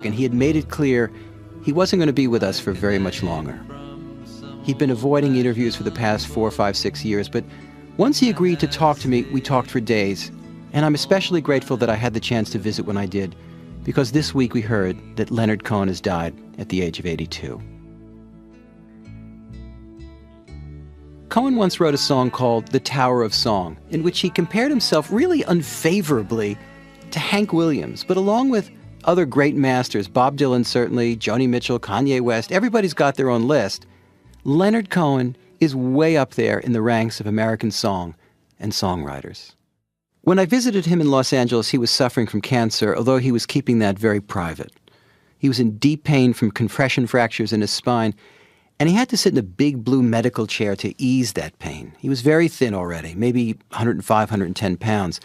and he had made it clear he wasn't going to be with us for very much longer. He'd been avoiding interviews for the past 4, 5, 6 years, but once he agreed to talk to me, we talked for days, and I'm especially grateful that I had the chance to visit when I did, because this week we heard that Leonard Cohen has died at the age of 82. Cohen once wrote a song called The Tower of Song, in which he compared himself really unfavorably to Hank Williams, but along with other great masters, Bob Dylan certainly, Joni Mitchell, Kanye West, everybody's got their own list. Leonard Cohen is way up there in the ranks of American song and songwriters. When I visited him in Los Angeles, he was suffering from cancer, although he was keeping that very private. He was in deep pain from compression fractures in his spine, and he had to sit in a big blue medical chair to ease that pain. He was very thin already, maybe 105, 110 pounds.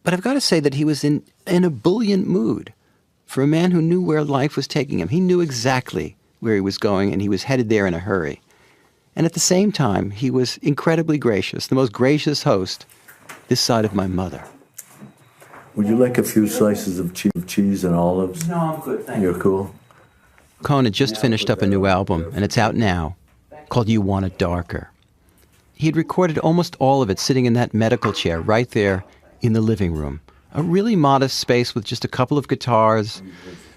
But I've got to say that he was in an ebullient mood. For a man who knew where life was taking him, he knew exactly where he was going, and he was headed there in a hurry. And at the same time, he was incredibly gracious, the most gracious host this side of my mother. Would you like a few slices of cheese and olives? No, I'm good, thank you. You're cool? Cohen had just finished up a new album, and it's out now, called You Want It Darker. He had recorded almost all of it sitting in that medical chair right there in the living room. A really modest space with just a couple of guitars,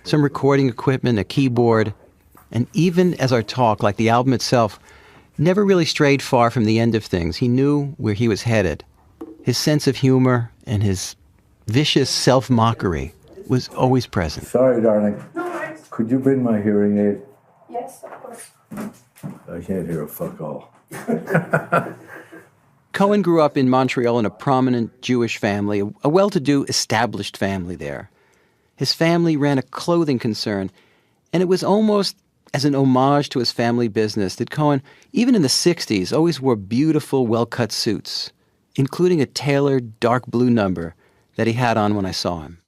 some recording equipment, a keyboard, and even as our talk, like the album itself, never really strayed far from the end of things. He knew where he was headed. His sense of humor and his vicious self-mockery was always present. Sorry, darling. No worries. Could you bring my hearing aid? Yes, of course. I can't hear a fuck all. Cohen grew up in Montreal in a prominent Jewish family, a well-to-do, established family there. His family ran a clothing concern, and it was almost as an homage to his family business that Cohen, even in the 60s, always wore beautiful, well-cut suits, including a tailored dark blue number that he had on when I saw him.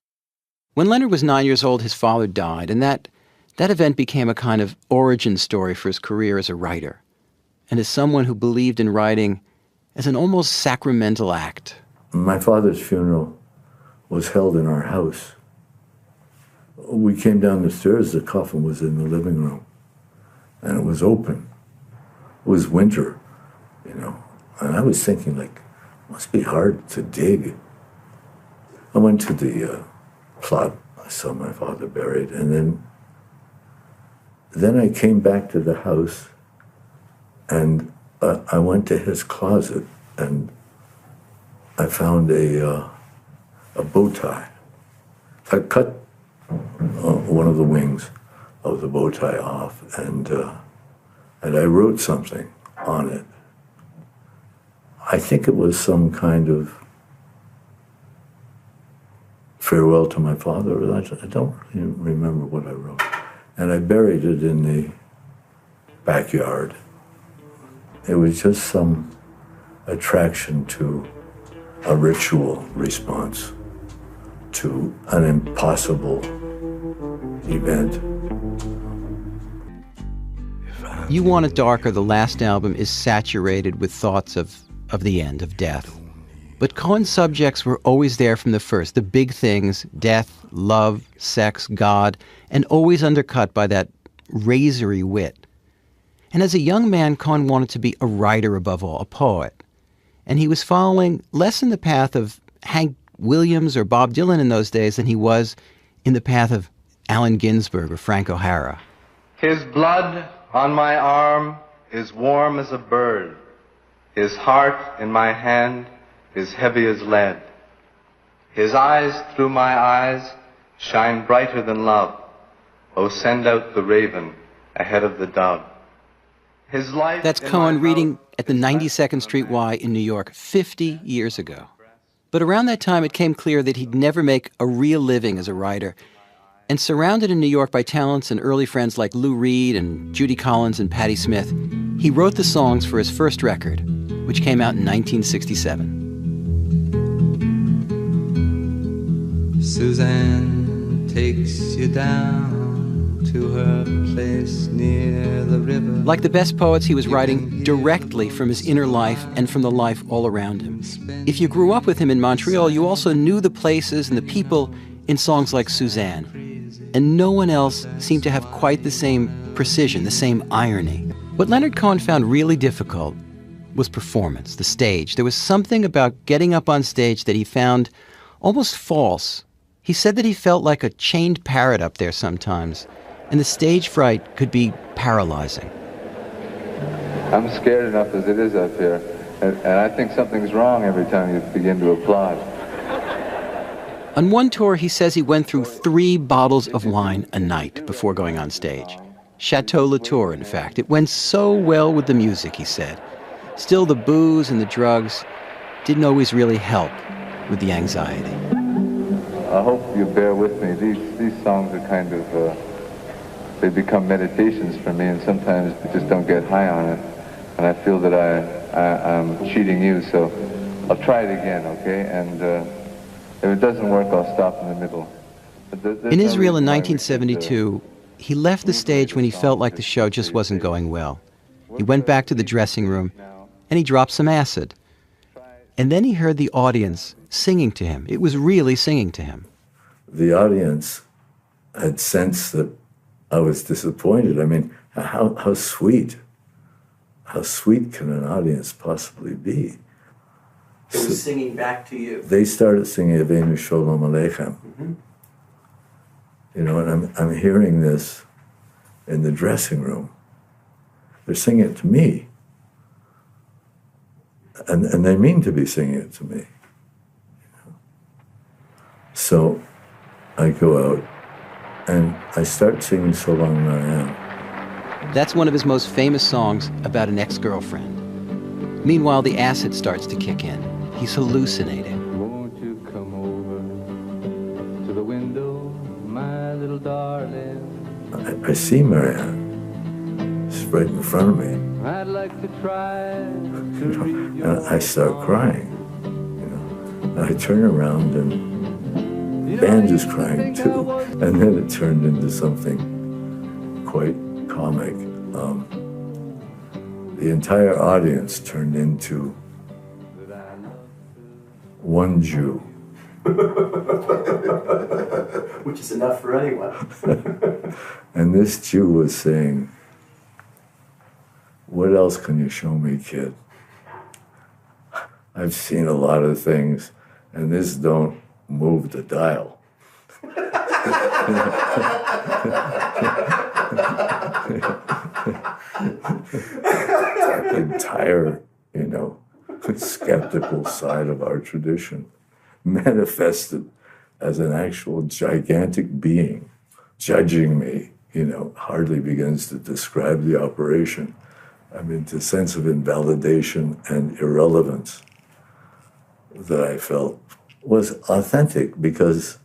When Leonard was 9 years old, his father died, and that event became a kind of origin story for his career as a writer, and as someone who believed in writing as an almost sacramental act. My father's funeral was held in our house. We came down the stairs, the coffin was in the living room, and it was open. It was winter, you know, and I was thinking, like, it must be hard to dig. I went to the plot, I saw my father buried, and then I came back to the house, and I went to his closet, and I found a bow tie. I cut one of the wings of the bow tie off, and I wrote something on it. I think it was some kind of farewell to my father. I don't really remember what I wrote. And I buried it in the backyard. It was just some attraction to a ritual response to an impossible event. You Want It Darker, the last album, is saturated with thoughts of the end, of death. But Cohen's subjects were always there from the first, the big things, death, love, sex, God, and always undercut by that razory wit. And as a young man, Cohen wanted to be a writer above all, a poet. And he was following less in the path of Hank Williams or Bob Dylan in those days than he was in the path of Allen Ginsberg or Frank O'Hara. His blood on my arm is warm as a bird. His heart in my hand is heavy as lead. His eyes through my eyes shine brighter than love. Oh, send out the raven ahead of the dove. His life. That's Cohen reading at the 92nd Street Y in New York 50 years ago. But around that time, it came clear that he'd never make a real living as a writer. And surrounded in New York by talents and early friends like Lou Reed and Judy Collins and Patti Smith, he wrote the songs for his first record, which came out in 1967. Suzanne takes you down to her place near the river. Like the best poets, he was writing directly from his inner life and from the life all around him. If you grew up with him in Montreal, you also knew the places and the people in songs like Suzanne. and no one else seemed to have quite the same precision, the same irony. What Leonard Cohen found really difficult was performance, the stage. There was something about getting up on stage that he found almost false. He said that he felt like a chained parrot up there sometimes, and the stage fright could be paralyzing. I'm scared enough as it is up here, and I think something's wrong every time you begin to applaud. On one tour, he says he went through 3 bottles of wine a night before going on stage. Chateau Latour, in fact. It went so well with the music, he said. Still, the booze and the drugs didn't always really help with the anxiety. I hope you bear with me. These songs are kind of, they become meditations for me, and sometimes I just don't get high on it. And I feel that I'm cheating you, so I'll try it again, okay? And if it doesn't work, I'll stop in the middle. In Israel in 1972, he left the stage when he felt like the show just wasn't going well. He went back to the dressing room, and he dropped some acid. And then he heard the audience singing to him. It was really singing to him. The audience had sensed that I was disappointed. I mean, how sweet can an audience possibly be? It was singing back to you. They started singing Avenu Shalom Aleichem. Mm-hmm. You know, and I'm hearing this in the dressing room. They're singing it to me. And they mean to be singing it to me. You know? So I go out and I start singing So Long Marianne. That's one of his most famous songs about an ex-girlfriend. Meanwhile, the acid starts to kick in. He's hallucinating. Won't you come over to the window, my little darling? I see Marianne. She's right in front of me. I'd like to try to read And your I start crying. You know, and I turn around and the band is crying too. And then it turned into something quite comic. The entire audience turned into one Jew. Which is enough for anyone. And this Jew was saying, "What else can you show me, kid? I've seen a lot of things, and this don't move the dial." That entire, skeptical side of our tradition manifested as an actual gigantic being judging me, hardly begins to describe the operation. I mean, the sense of invalidation and irrelevance that I felt was authentic, because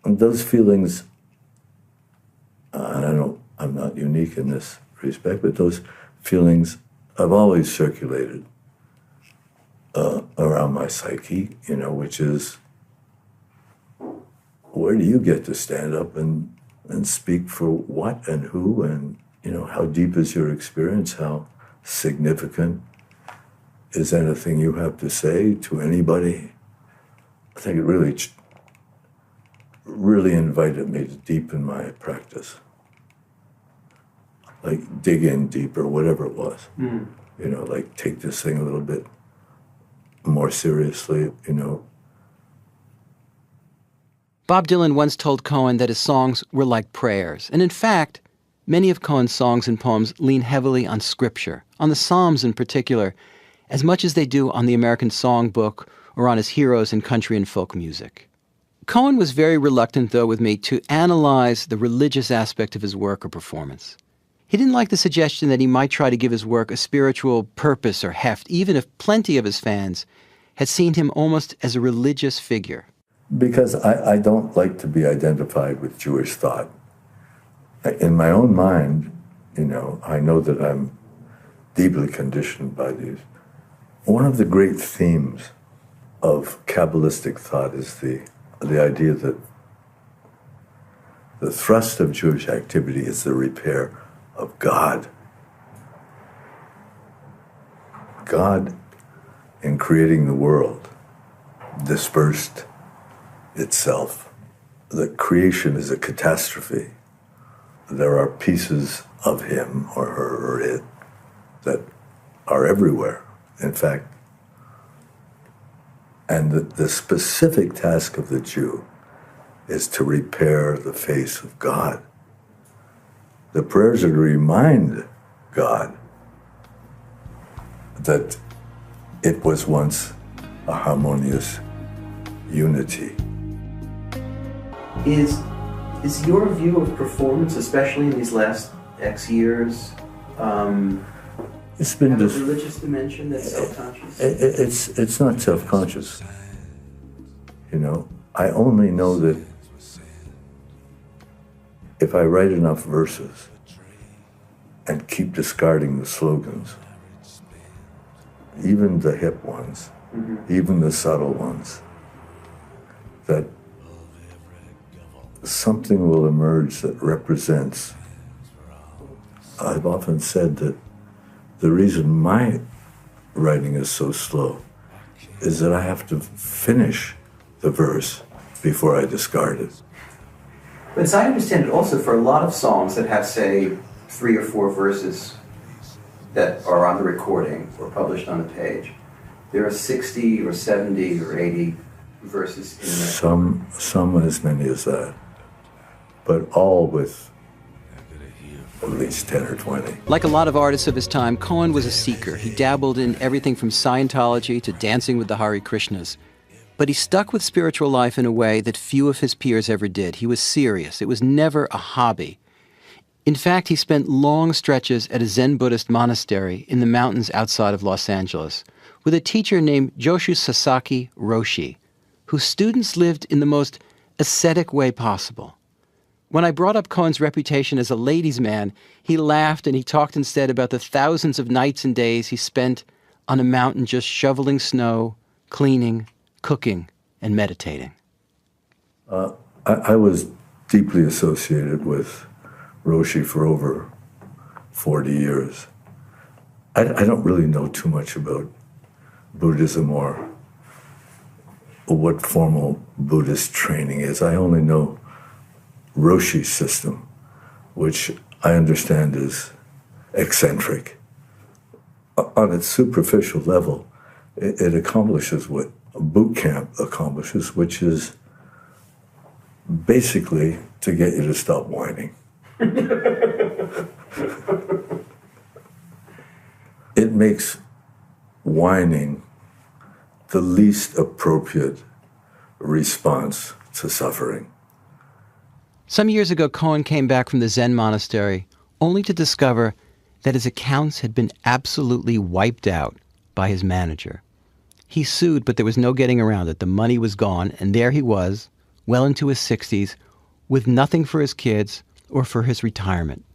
those feelings, I'm not unique in this respect, but those feelings have always circulated around my psyche, which is, where do you get to stand up and speak for what and who, and how deep is your experience? How significant is anything you have to say to anybody? I think it really invited me to deepen my practice. Like dig in deeper, whatever it was. Like take this thing a little bit more seriously, Bob Dylan once told Cohen that his songs were like prayers. And in fact, many of Cohen's songs and poems lean heavily on scripture, on the Psalms in particular, as much as they do on the American Songbook or on his heroes in country and folk music. Cohen was very reluctant, though, with me to analyze the religious aspect of his work or performance. He didn't like the suggestion that he might try to give his work a spiritual purpose or heft, even if plenty of his fans had seen him almost as a religious figure. Because I don't like to be identified with Jewish thought. In my own mind, I know that I'm deeply conditioned by these. One of the great themes of Kabbalistic thought is the idea that the thrust of Jewish activity is the repair of God. God, in creating the world, dispersed itself that creation is a catastrophe. There are pieces of him or her or it that are everywhere, in fact. And the specific task of the Jew is to repair the face of God. The prayers are to remind God that it was once a harmonious unity. Is your view of performance, especially in these last X years, It's been have a religious dimension that's self-conscious? It's not self-conscious. You know, I only know that if I write enough verses and keep discarding the slogans, even the hip ones, even the subtle ones, that something will emerge that represents. I've often said that the reason my writing is so slow is that I have to finish the verse before I discard it. But as I understand it, also for a lot of songs that have, say, 3 or 4 verses that are on the recording or published on the page, there are 60 or 70 or 80 verses in there. Some as many as that, but all with at least 10 or 20. Like a lot of artists of his time, Cohen was a seeker. He dabbled in everything from Scientology to dancing with the Hare Krishnas. But he stuck with spiritual life in a way that few of his peers ever did. He was serious. It was never a hobby. In fact, he spent long stretches at a Zen Buddhist monastery in the mountains outside of Los Angeles with a teacher named Joshu Sasaki Roshi, whose students lived in the most ascetic way possible. When I brought up Cohen's reputation as a ladies' man, he laughed and he talked instead about the thousands of nights and days he spent on a mountain just shoveling snow, cleaning, cooking, and meditating. I was deeply associated with Roshi for over 40 years. I don't really know too much about Buddhism or what formal Buddhist training is. I only know Roshi's system, which I understand is eccentric. On its superficial level, it accomplishes what boot camp accomplishes, which is basically to get you to stop whining. It makes whining the least appropriate response to suffering. Some years ago, Cohen came back from the Zen monastery only to discover that his accounts had been absolutely wiped out by his manager. He sued, but there was no getting around it. The money was gone, and there he was, well into his 60s, with nothing for his kids or for his retirement.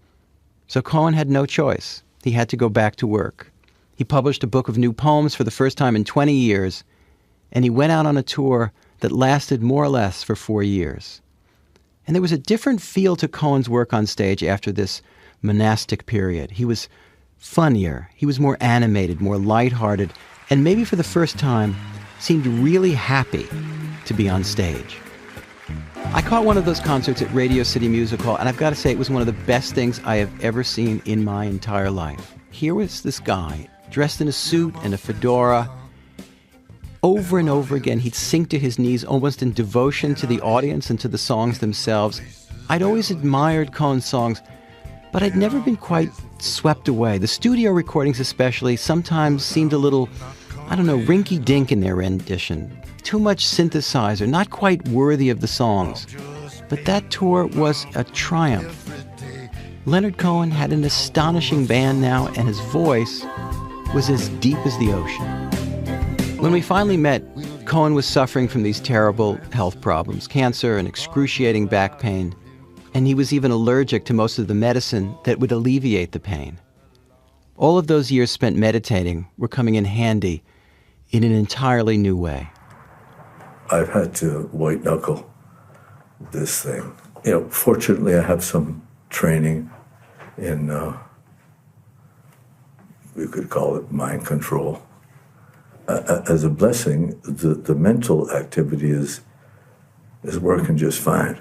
So Cohen had no choice. He had to go back to work. He published a book of new poems for the first time in 20 years, and he went out on a tour that lasted more or less for 4 years. And there was a different feel to Cohen's work on stage after this monastic period. He was funnier, he was more animated, more lighthearted, and maybe for the first time seemed really happy to be on stage. I caught one of those concerts at Radio City Music Hall, and I've got to say it was one of the best things I have ever seen in my entire life. Here was this guy, dressed in a suit and a fedora. Over and over again, he'd sink to his knees almost in devotion to the audience and to the songs themselves. I'd always admired Cohen's songs, but I'd never been quite swept away. The studio recordings especially sometimes seemed a little, rinky-dink in their rendition. Too much synthesizer, not quite worthy of the songs. But that tour was a triumph. Leonard Cohen had an astonishing band now, and his voice was as deep as the ocean. When we finally met, Cohen was suffering from these terrible health problems, cancer and excruciating back pain, and he was even allergic to most of the medicine that would alleviate the pain. All of those years spent meditating were coming in handy in an entirely new way. I've had to white-knuckle this thing. Fortunately, I have some training in, we could call it mind control. As a blessing, the mental activity is is working just fine.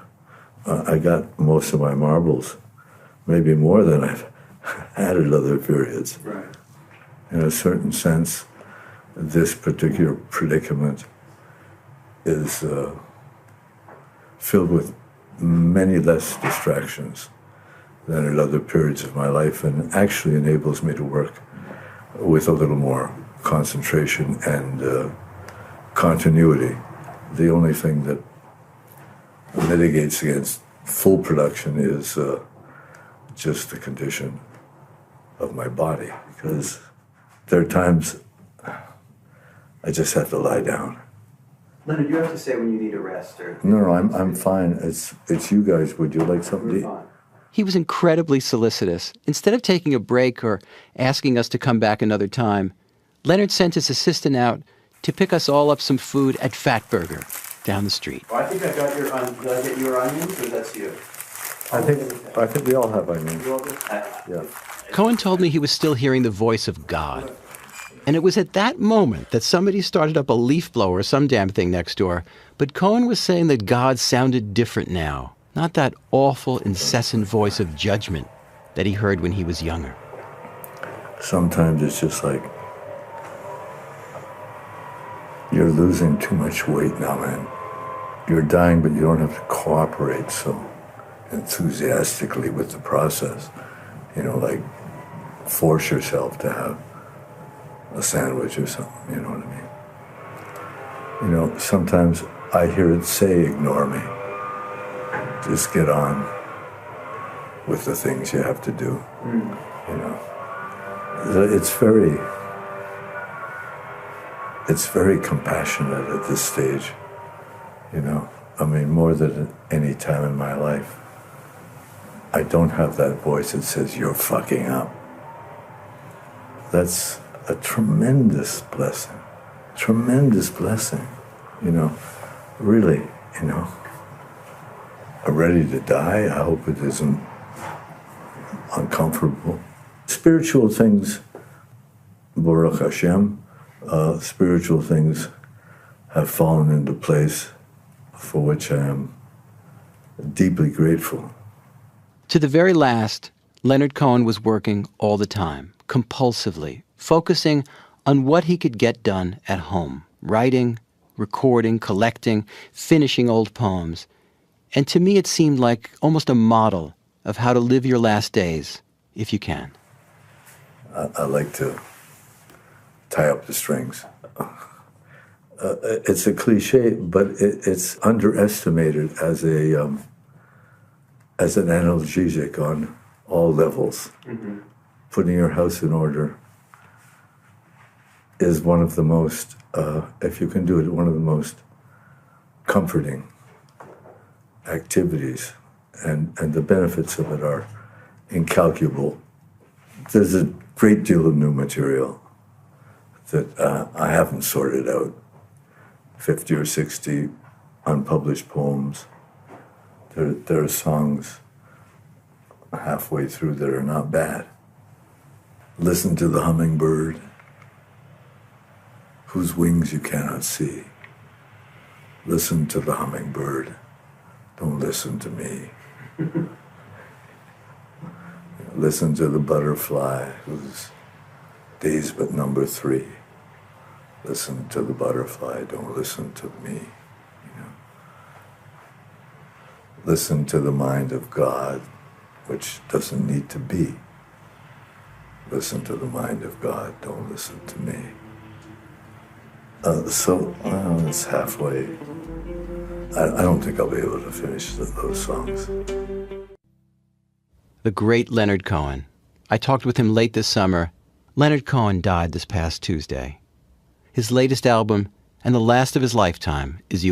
I got most of my marbles, maybe more than I've had at other periods. Right. In a certain sense, this particular predicament is filled with many less distractions than at other periods of my life, and actually enables me to work with a little more concentration and continuity. The only thing that mitigates against full production is just the condition of my body, because there are times I just have to lie down. Leonard, you have to say when you need a rest. No, I'm fine. It's you guys. Would you like something to eat? He was incredibly solicitous. Instead of taking a break or asking us to come back another time, Leonard sent his assistant out to pick us all up some food at Fatburger down the street. Well, I think I got did I get your onions, or that's you? I think we all have onions. Yeah. Cohen told me he was still hearing the voice of God. And it was at that moment that somebody started up a leaf blower or some damn thing next door. But Cohen was saying that God sounded different now. Not that awful, incessant voice of judgment that he heard when he was younger. Sometimes it's just like, you're losing too much weight now, man. You're dying, but you don't have to cooperate so enthusiastically with the process. You know, like, force yourself to have a sandwich or something, you know what I mean? You know, sometimes I hear it say, ignore me. Just get on with the things you have to do, you know. It's very compassionate at this stage, you know. I mean, more than at any time in my life. I don't have that voice that says, you're fucking up. That's a tremendous blessing, you know, really, you know. I'm ready to die. I hope it isn't uncomfortable. Spiritual things, Baruch Hashem, spiritual things have fallen into place for which I am deeply grateful. To the very last, Leonard Cohen was working all the time, compulsively, focusing on what he could get done at home, writing, recording, collecting, finishing old poems. And to me, it seemed like almost a model of how to live your last days, if you can. I like to tie up the strings. It's a cliche, but it's underestimated as an analgesic on all levels. Mm-hmm. Putting your house in order is one of the most, if you can do it, one of the most comforting activities, and the benefits of it are incalculable. There's a great deal of new material that I haven't sorted out. 50 or 60 unpublished poems. There are songs halfway through that are not bad. Listen to the hummingbird, whose wings you cannot see. Listen to the hummingbird. Don't listen to me. Listen to the butterfly, whose days but number 3. Listen to the butterfly, don't listen to me. You know. Listen to the mind of God, which doesn't need to be. Listen to the mind of God, don't listen to me. It's halfway. I don't think I'll be able to finish those songs. The great Leonard Cohen. I talked with him late this summer. Leonard Cohen died this past Tuesday. His latest album, and the last of his lifetime, is